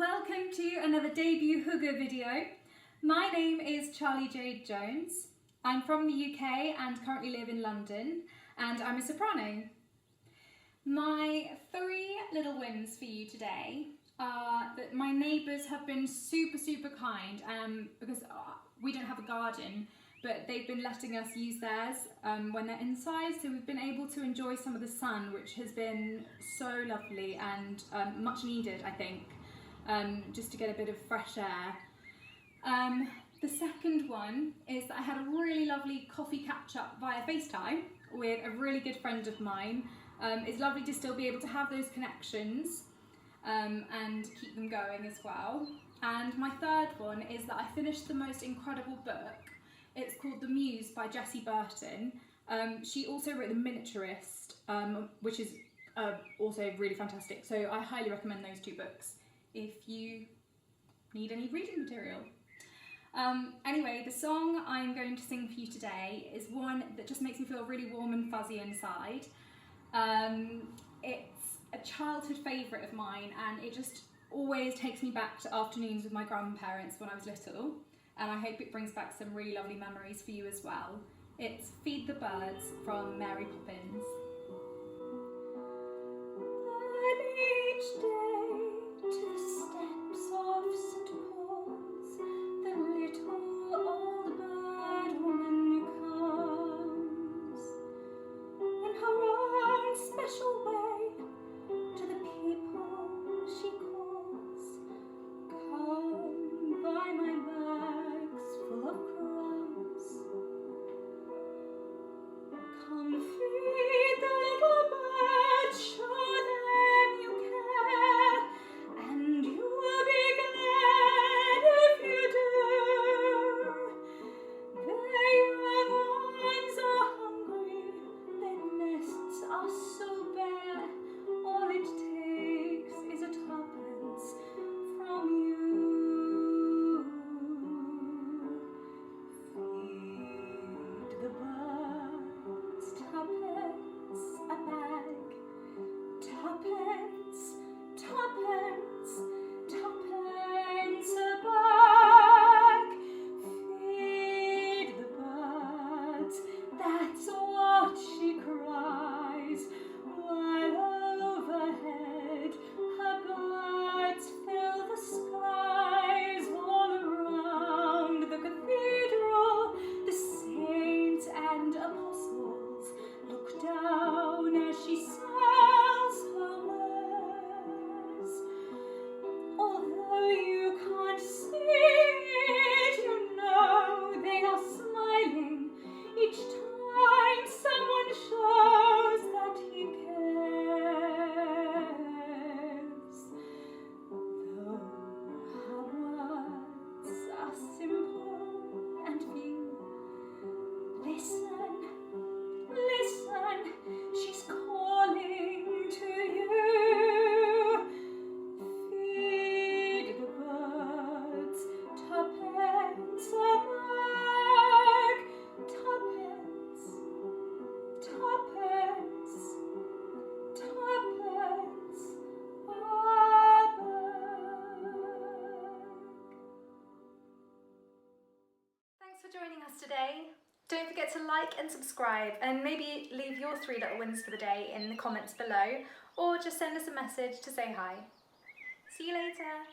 Welcome to another debut Hygge video. My name is Charlie-Jade Jones. I'm from the UK and currently live in London, and I'm a soprano. My three little wins for you today are that my neighbours have been super kind because we don't have a garden, but they've been letting us use theirs when they're inside, so we've been able to enjoy some of the sun, which has been so lovely and much needed, I think, just to get a bit of fresh air. The second one is that I had a really lovely coffee catch-up via FaceTime with a really good friend of mine. It's lovely to still be able to have those connections and keep them going as well. And my third one is that I finished the most incredible book. It's called The Muse by Jessie Burton. She also wrote The Miniaturist, which is also really fantastic. So I highly recommend those two books if you need any reading material. Anyway, the song I'm going to sing for you today is one that just makes me feel really warm and fuzzy inside. It's a childhood favourite of mine, and it just always takes me back to afternoons with my grandparents when I was little, and I hope it brings back some really lovely memories for you as well. It's Feed the Birds from Mary Poppins. Each day to the steps of St. Paul's, the little old bird woman comes in her own special way to the people she calls. Come buy my bags full of crumbs. Come feed the little birds, show them you care, and you'll be glad if you do. Their young ones are hungry, their nests are so bare, all it takes is a tuppence from you. Feed the birds, tuppence a bag, tuppence, tuppence, tuppence a bag. Feed the birds, that's what she cries, while overhead her birds fill the skies. All around the cathedral, the saints and apostles look down as she sells her wares. Although you can't see it, you know they are smiling each time someone shows that he cares. Though her words are simple and few, listen, listen, she's calling to you. Feed the birds, tuppence a bag, tuppence, tuppence, tuppence a bag. Thanks for joining us today. Don't forget to like and subscribe, and maybe leave your three little wins for the day in the comments below, or just send us a message to say hi. See you later.